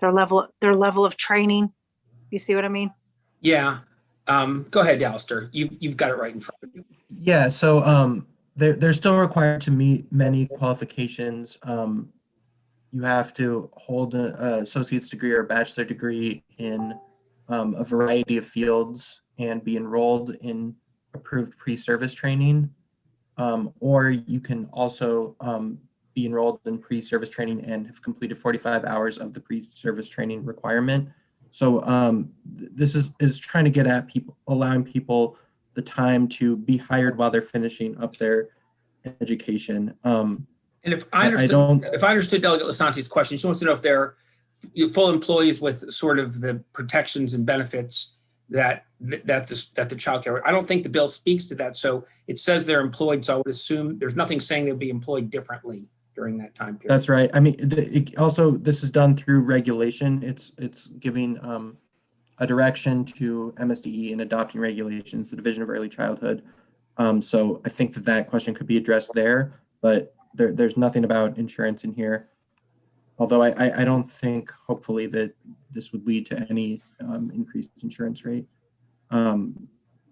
their level of training. You see what I mean? Yeah. Go ahead, Alistair. You've got it right in front of you. Yeah, so they're still required to meet many qualifications. You have to hold an associate's degree or a bachelor degree in a variety of fields and be enrolled in approved pre-service training. Or you can also be enrolled in pre-service training and have completed 45 hours of the pre-service training requirement. So this is trying to get at people, allowing people the time to be hired while they're finishing up their education. And if I understood Delegate Lasante's question, she wants to know if they're full employees with sort of the protections and benefits that the child care. I don't think the bill speaks to that. So it says they're employed. So I would assume there's nothing saying they'll be employed differently during that time period. That's right. I mean, also this is done through regulation. It's giving a direction to MSDE in adopting regulations, the Division of Early Childhood. So I think that question could be addressed there, but there's nothing about insurance in here. Although I don't think, hopefully, that this would lead to any increased insurance rate.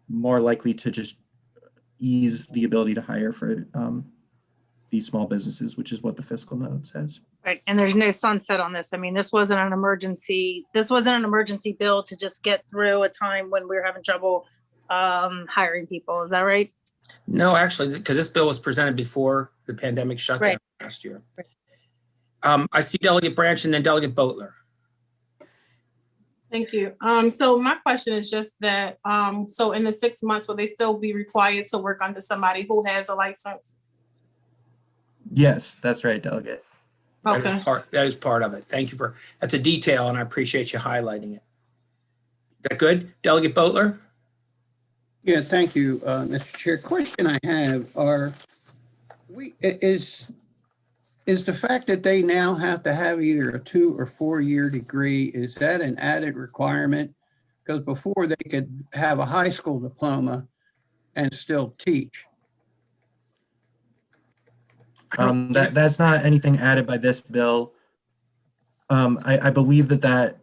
More likely to just ease the ability to hire for these small businesses, which is what the fiscal note says. Right, and there's no sunset on this. I mean, this wasn't an emergency bill to just get through a time when we were having trouble hiring people. Is that right? No, actually, because this bill was presented before the pandemic shutdown last year. Right. I see Delegate Branch and then Delegate Boatler. Thank you. So my question is just that, so in the 6 months, will they still be required to work under somebody who has a license? Yes, that's right, Delegate. Okay. That is part of it. Thank you that's a detail, and I appreciate you highlighting it. Is that good? Delegate Boatler? Yeah, thank you, Mr. Chair. Question I have is the fact that they now have to have either a 2 or 4 year degree, is that an added requirement? Because before they could have a high school diploma and still teach. That's not anything added by this bill. I believe that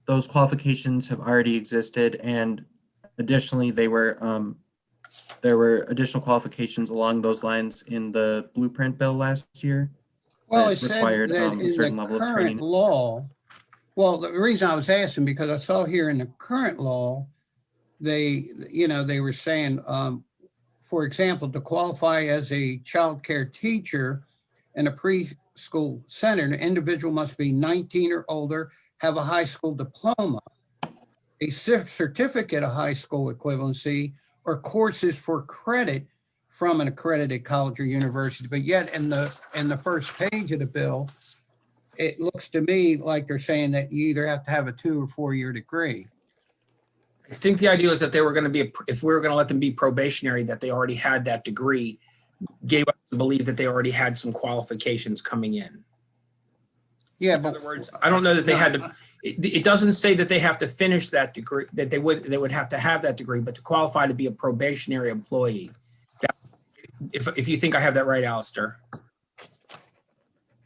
those qualifications have already existed, and additionally, there were additional qualifications along those lines in the blueprint bill last year. Well, it said that in the current law. Well, the reason I was asking, because I saw here in the current law, they were saying, for example, to qualify as a child care teacher in a preschool center, the individual must be 19 or older, have a high school diploma, a certificate of high school equivalency, or courses for credit from an accredited college or university. But yet in the first page of the bill, it looks to me like they're saying that you either have to have a 2 or 4 year degree. I think the idea is that they were going to be, if we were going to let them be probationary, that they already had that degree, gave us to believe that they already had some qualifications coming in. Yeah, in other words, I don't know that they had to. It doesn't say that they have to finish that degree, that they would have to have that degree, but to qualify to be a probationary employee. If you think I have that right, Alistair.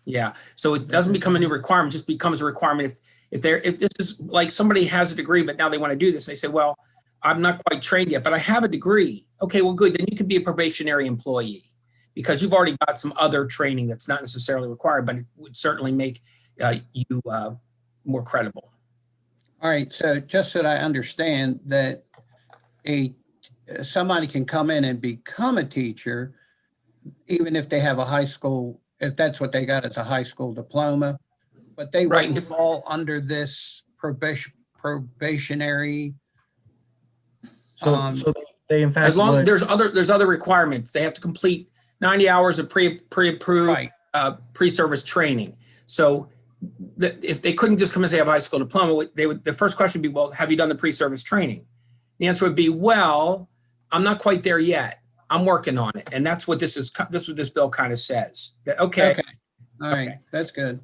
Yeah, so it doesn't become a new requirement, it just becomes a requirement if this is like somebody has a degree, but now they want to do this. They say, well, I'm not quite trained yet, but I have a degree. Okay, well, good. Then you could be a probationary employee because you've already got some other training that's not necessarily required, but it would certainly make you more credible. All right, so just so that I understand that somebody can come in and become a teacher, even if they have a high school, if that's what they got as a high school diploma, but they wouldn't fall under this probationary. So they in fact, as long as there's other requirements, they have to complete 90 hours of pre-approved pre-service training. So if they couldn't just come and say I have a high school diploma, the first question would be, well, have you done the pre-service training? The answer would be, well, I'm not quite there yet. I'm working on it, and that's what this is. This is what this bill kind of says. Okay. All right, that's good.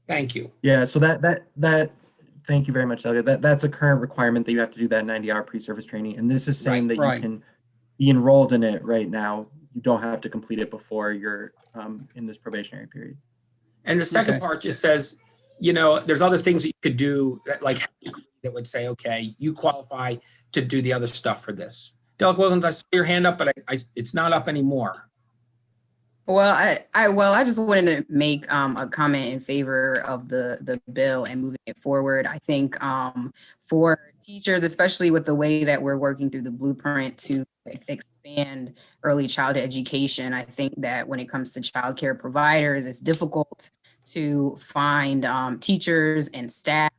Thank you. Yeah. So thank you very much, Delegate. That's a current requirement that you have to do that 90-hour pre-service training, and this is saying that you can be enrolled in it right now. You don't have to complete it before you're in this probationary period. And the second part just says you know, there's other things that you could do like that would say, okay, you qualify to do the other stuff for this. Delic Wilkins, I saw your hand up, but it's not up anymore. Well, I just wanted to make a comment in favor of the bill and moving it forward. I think for teachers, especially with the way that we're working through the blueprint to expand early childhood education, I think that when it comes to childcare providers, it's difficult to find teachers and staff.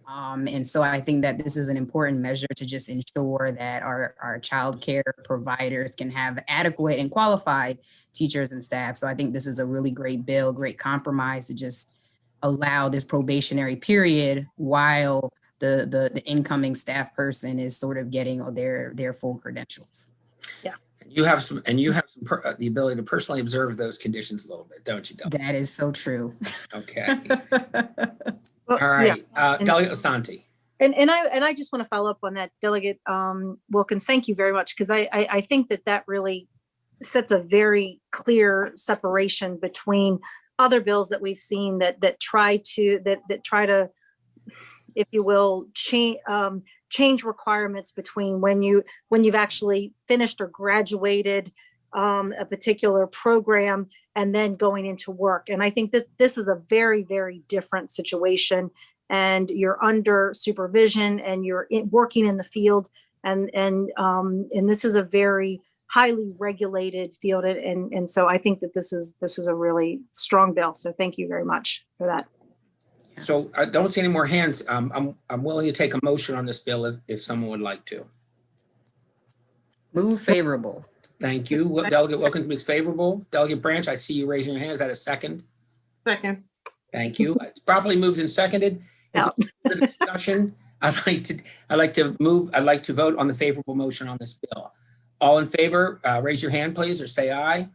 And so I think that this is an important measure to just ensure that our child care providers can have adequate and qualified teachers and staff. So I think this is a really great bill, great compromise to just allow this probationary period while the incoming staff person is sort of getting their full credentials. Yeah. You have the ability to personally observe those conditions a little bit, don't you, Delegate? That is so true. Okay. Well, All right, yeah. Delegate Asante. And I just want to follow up on that, Delegate Wilkins. Thank you very much, because I think that really sets a very clear separation between other bills that we've seen that try to, if you will, change requirements between when you've actually finished or graduated a particular program and then going into work. And I think that this is a very, very different situation, and you're under supervision and you're working in the field, and this is a very highly regulated field. And so I think that this is a really strong bill. So thank you very much for that. So I don't see any more hands. I'm willing to take a motion on this bill if someone would like to. Move favorable. Thank you. Delegate Wilkins moves favorable. Delegate Branch, I see you raising your hand. Is that a second? Second. Thank you. It's properly moved and seconded. Yeah. For the discussion, I'd like to vote on the favorable motion on this bill. All in favor, raise your hand, please, or say aye.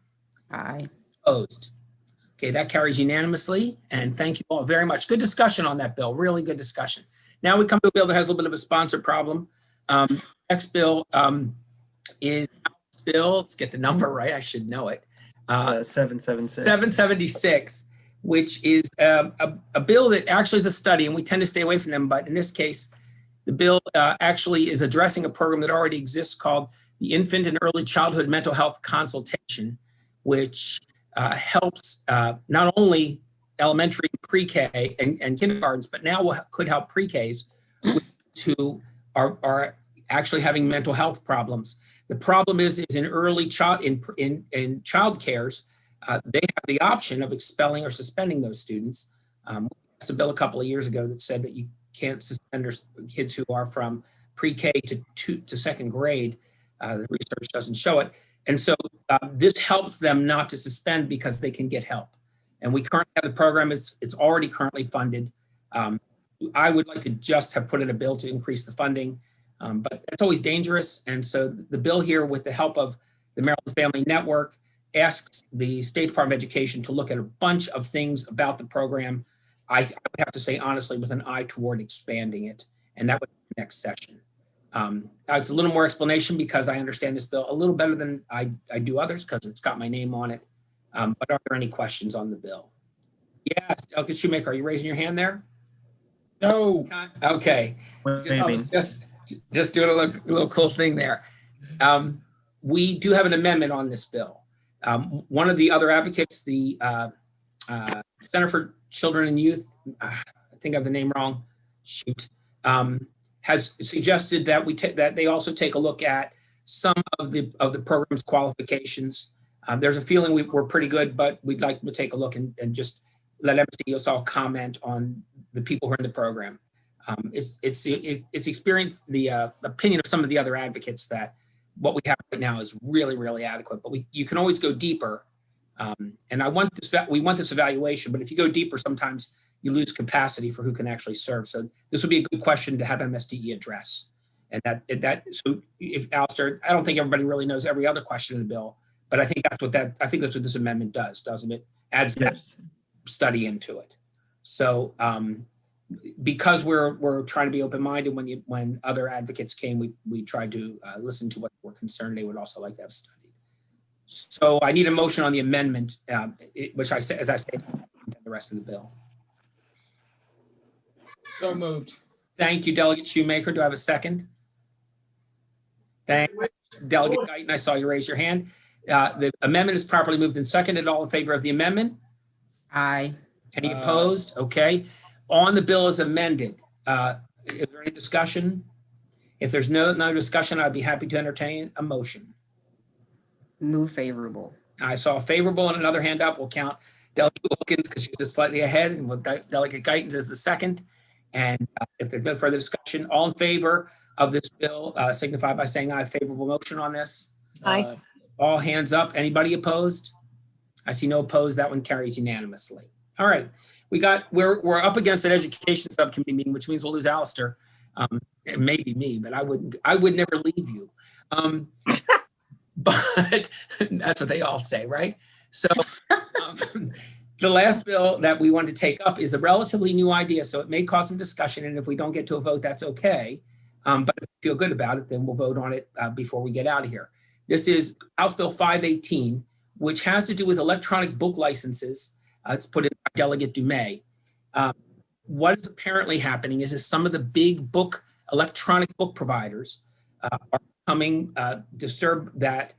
Aye. Opposed. Okay, that carries unanimously, and thank you all very much. Good discussion on that bill, really good discussion. Now we come to a bill that has a little bit of a sponsor problem. Next bill is bill, let's get the number right, I should know it. 776. 776, which is a bill that actually is a study, and we tend to stay away from them, but in this case, the bill actually is addressing a program that already exists called the Infant and Early Childhood Mental Health Consultation, which helps not only elementary, pre-K, and kindergartens, but now could help pre-Ks who are actually having mental health problems. The problem is in early child in child cares, they have the option of expelling or suspending those students. We passed a bill a couple of years ago that said that you can't suspend kids who are from pre-K to second grade. The research doesn't show it. And so this helps them not to suspend because they can get help. And we currently have the program, it's already currently funded. I would like to just have put in a bill to increase the funding, but that's always dangerous. And so the bill here, with the help of the Maryland Family Network, asks the State Department of Education to look at a bunch of things about the program. I would have to say, honestly, with an eye toward expanding it. And that would be the next session. It's a little more explanation because I understand this bill a little better than I do others because it's got my name on it. But are there any questions on the bill? Yes, Delegate Shoemaker, are you raising your hand there? No. Okay. Just doing a little cool thing there. We do have an amendment on this bill. One of the other advocates, the Center for Children and Youth, I think I have the name wrong, has suggested that that they also take a look at some of the program's qualifications. There's a feeling we're pretty good, but we'd like to take a look and just let MCESL comment on the people who are in the program. It's experienced the opinion of some of the other advocates that what we have right now is really, really adequate, but you can always go deeper. And we want this evaluation, but if you go deeper, sometimes you lose capacity for who can actually serve. So this would be a good question to have MSDE address. And so if Alistair, I don't think everybody really knows every other question in the bill, but I think that's what this amendment does, doesn't it? Adds that study into it. So because we're trying to be open-minded, when other advocates came, we tried to listen to what were concerned they would also like to have studied. So I need a motion on the amendment, which as I say, the rest of the bill. So moved. Thank you, Delegate Shoemaker. Do I have a second? Thank you. Delegate Guyton, I saw you raise your hand. The amendment is properly moved and seconded. All in favor of the amendment? Aye. Any opposed? Okay. On the bill as amended, is there any discussion? If there's no discussion, I'd be happy to entertain a motion. Move favorable. I saw favorable and another hand up. We'll count Delegate Wilkins because she's just slightly ahead, and Delegate Guyton is the second. And if there's no further discussion, all in favor of this bill signify by saying aye. Favorable motion on this. Aye. All hands up. Anybody opposed? I see no opposed. That one carries unanimously. All right. We're up against an education subcommittee meeting, which means we'll lose Alistair. It may be me, but I would never leave you. But that's what they all say, right? So the last bill that we want to take up is a relatively new idea, so it may cause some discussion, and if we don't get to a vote, that's okay. But if you feel good about it, then we'll vote on it before we get out of here. This is House Bill 518, which has to do with electronic book licenses. It's put in by Delegate Dumais. What is apparently happening is some of the big electronic book providers are becoming disturbed that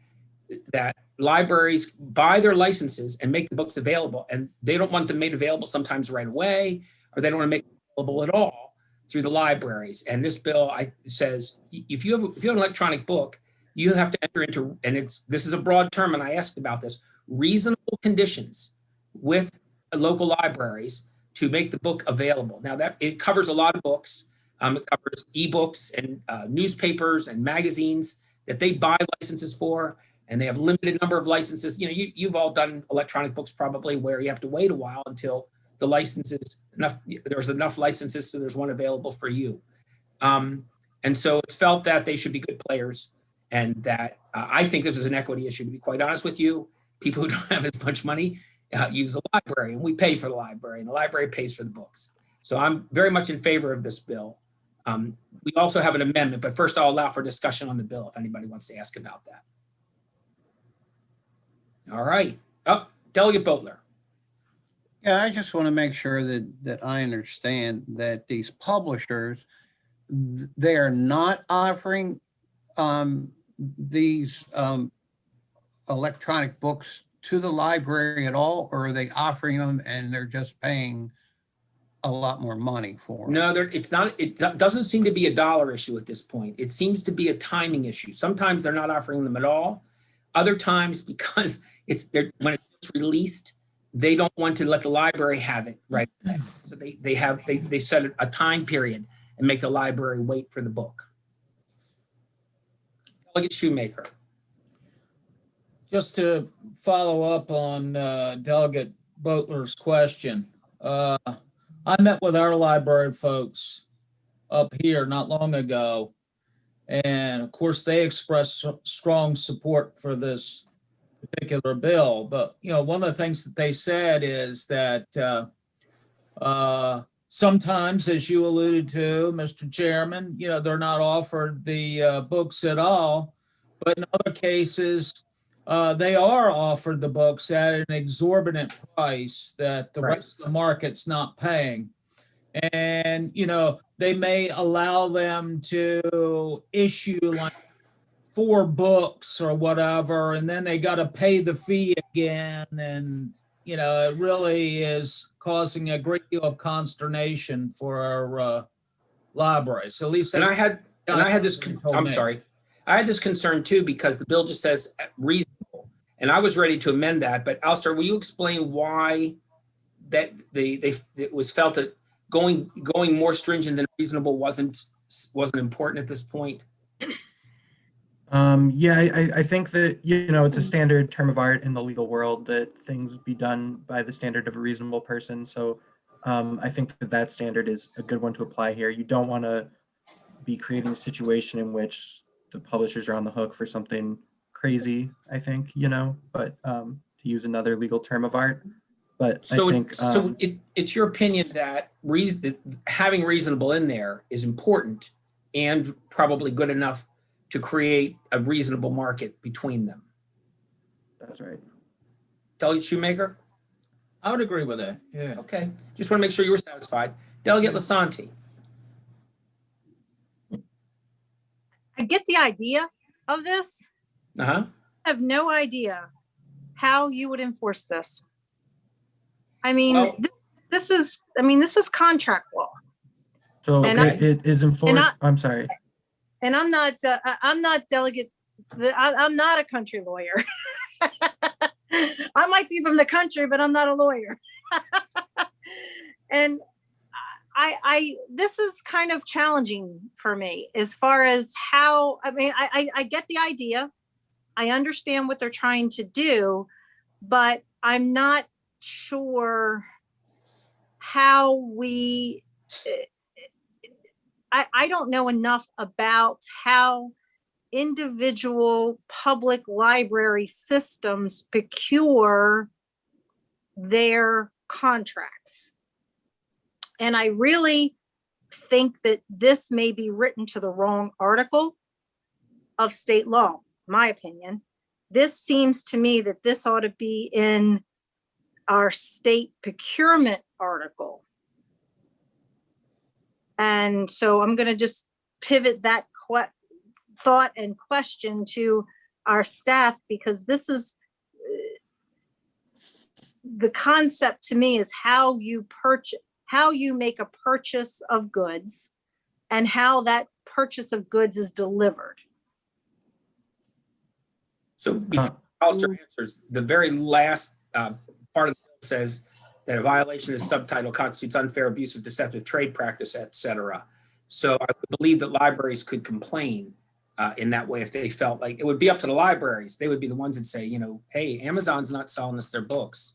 libraries buy their licenses and make the books available, and they don't want them made available sometimes right away, or they don't want to make them available at all through the libraries. And this bill says if you have an electronic book, you have to enter into, and this is a broad term, and I asked about this, reasonable conditions with local libraries to make the book available. Now that it covers a lot of books. It covers ebooks and newspapers and magazines that they buy licenses for, and they have limited number of licenses. You know, you've all done electronic books probably where you have to wait a while until the licenses there's enough licenses so there's one available for you. And so it's felt that they should be good players, and that I think this is an equity issue, to be quite honest with you. People who don't have as much money use the library, and we pay for the library, and the library pays for the books. So I'm very much in favor of this bill. We also have an amendment, but first I'll allow for discussion on the bill if anybody wants to ask about that. All right. Delegate Boatler. Yeah, I just want to make sure that I understand that these publishers, they are not offering these electronic books to the library at all, or are they offering them and they're just paying a lot more money for them? No, it's not. It doesn't seem to be a dollar issue at this point. It seems to be a timing issue. Sometimes they're not offering them at all. Other times, because when it's released, they don't want to let the library have it right away. So they set a time period and make the library wait for the book. Delegate Shoemaker. Just to follow up on Delegate Boatler's question, I met with our library folks up here not long ago, and of course they expressed strong support for this particular bill. But you know, one of the things that they said is that sometimes, as you alluded to, Mr. Chairman, you know, they're not offered the books at all, but in other cases, they are offered the books at an exorbitant price that the rest of the market's not paying. And, you know, they may allow them to issue like 4 books or whatever, and then they got to pay the fee again. And, you know, it really is causing a great deal of consternation for our libraries. At least I had this concern too, because the bill just says reasonable, and I was ready to amend that. But Alistair, will you explain why that it was felt that going more stringent than reasonable wasn't important at this point? Yeah, I think that, you know, it's a standard term of art in the legal world that things be done by the standard of a reasonable person. So I think that standard is a good one to apply here. You don't want to be creating a situation in which the publishers are on the hook for something crazy, I think, you know, but to use another legal term of art. But so I think it's your opinion that having reasonable in there is important and probably good enough to create a reasonable market between them. That's right. Delegate Shoemaker? I would agree with that. Yeah. Okay. Just want to make sure you were satisfied. Delegate Lasanti? I get the idea of this. Uh-huh. I have no idea how you would enforce this. I mean, Well- this is contract law. So And it is enforced. I- I'm sorry. And I'm not delegate. I'm not a country lawyer. I might be from the country, but I'm not a lawyer. And this is kind of challenging for me as far as how, I get the idea. I understand what they're trying to do, but I'm not sure how we, I don't know enough about how individual public library systems procure their contracts. And I really think that this may be written to the wrong article of state law, my opinion. This seems to me that this ought to be in our state procurement article. And so I'm going to just pivot that thought and question to our staff, because this is the concept to me is how you make a purchase of goods and how that purchase of goods is delivered. So before Alistair answers, the very last part of the bill says that a violation of this subtitle constitutes unfair, abusive, deceptive trade practice, et cetera. So I would believe that libraries could complain in that way if they felt like it would be up to the libraries. They would be the ones that say, hey, Amazon's not selling us their books.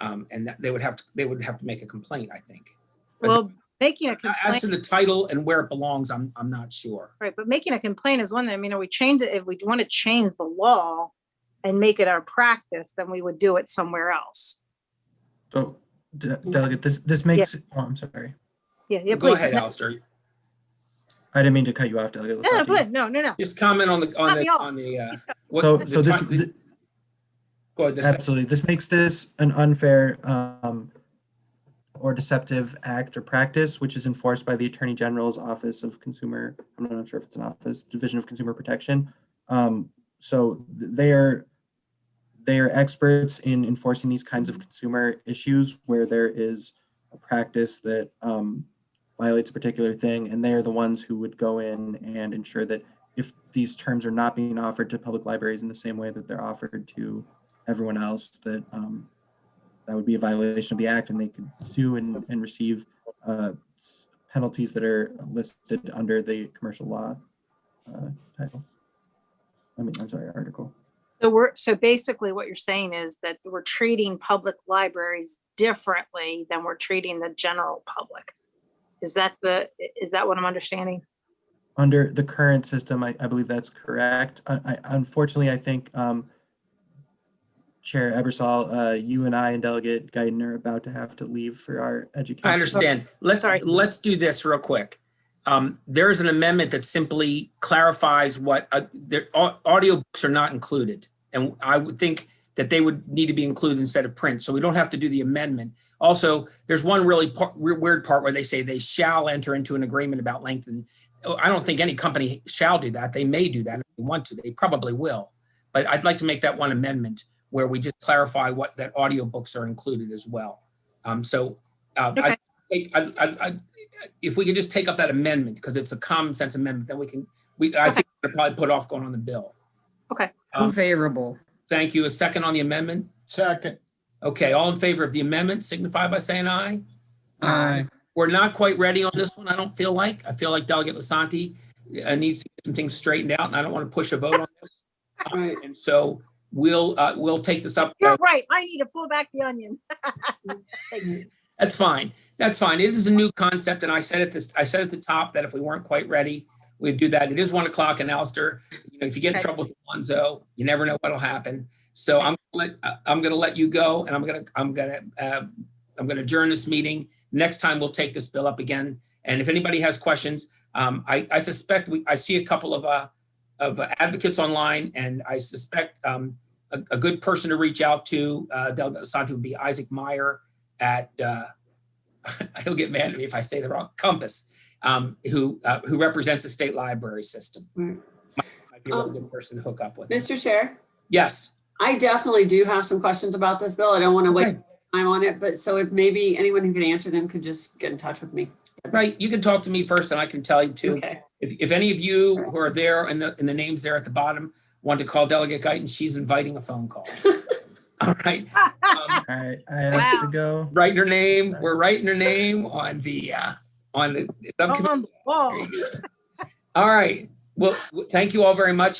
And that they would have to make a complaint, I think. But Well, making a complaint. as to the title and where it belongs, I'm not sure. Right, but making a complaint is one thing. I mean, we change it. If we want to change the law and make it our practice, then we would do it somewhere else. So delegate, this makes, oh, I'm sorry. Yeah, Go please. ahead, Alistair. I didn't mean to cut you off, delegate. No, Lassanti. no. Just comment on Cut me off. the So the this, time- go ahead. absolutely, this makes this an unfair or deceptive act or practice, which is enforced by the Attorney General's Office of Consumer, I'm not sure if it's an office, Division of Consumer Protection. So they are experts in enforcing these kinds of consumer issues where there is a practice that violates a particular thing, and they are the ones who would go in and ensure that if these terms are not being offered to public libraries in the same way that they're offered to everyone else, that that would be a violation of the act, and they could sue and receive penalties that are listed under the commercial law title. I'm sorry, article. So basically what you're saying is that we're treating public libraries differently than we're treating the general public. Is that what I'm understanding? Under the current system, I believe that's correct. Unfortunately, I think Chair Ebersol, you and I and Delegate Guyton are about to have to leave for our education. I understand. Let's do this real quick. There is an amendment that simply clarifies what audiobooks are not included. And I would think that they would need to be included instead of print. So we don't have to do the amendment. Also, there's one really weird part where they say they shall enter into an agreement about length. And I don't think any company shall do that. They may do that if they want to. They probably will. But I'd like to make that one amendment where we just clarify what that audiobooks are included as well. Okay. If we could just take up that amendment, because it's a common sense amendment, then I think we'll probably put off going on the bill. Okay. Unfavorable. Thank you. A second on the amendment? Second. Okay, all in favor of the amendment signify by saying aye. Aye. We're not quite ready on this one, I don't feel like. I feel like Delegate Lassanti needs to get some things straightened out, and I don't want to push a vote on this. Right. And so we'll take this up. You're right. I need to pull back the onion. Thank you. That's fine. That's fine. It is a new concept, and I said at the top that if we weren't quite ready, we'd do that. It is 1 o'clock, and Alistair, if you get in trouble with Alonzo, you never know what'll happen. So I'm gonna let you go, and I'm gonna adjourn this meeting. Next time we'll take this bill up again, and if anybody has questions, I suspect I see a couple of advocates online, and I suspect a good person to reach out to Delegate Lassanti would be Isaac Meyer at he'll get mad at me if I say the wrong, Compass, who represents the state library system. be a really good person to hook up with. Mr. Chair, Yes. I definitely do have some questions about this bill. I don't want to Okay. waste time on it, but so if maybe anyone who can answer them could just get in touch with me. Right, you can talk to me first and I can tell you too. Okay. If any of you who are there and the names there at the bottom want to call Delegate Guyton, she's inviting a phone call. All right. All right, I have to go. Writing her name, we're writing her name on the subcommittee. On the wall. All right, well, thank you all very much.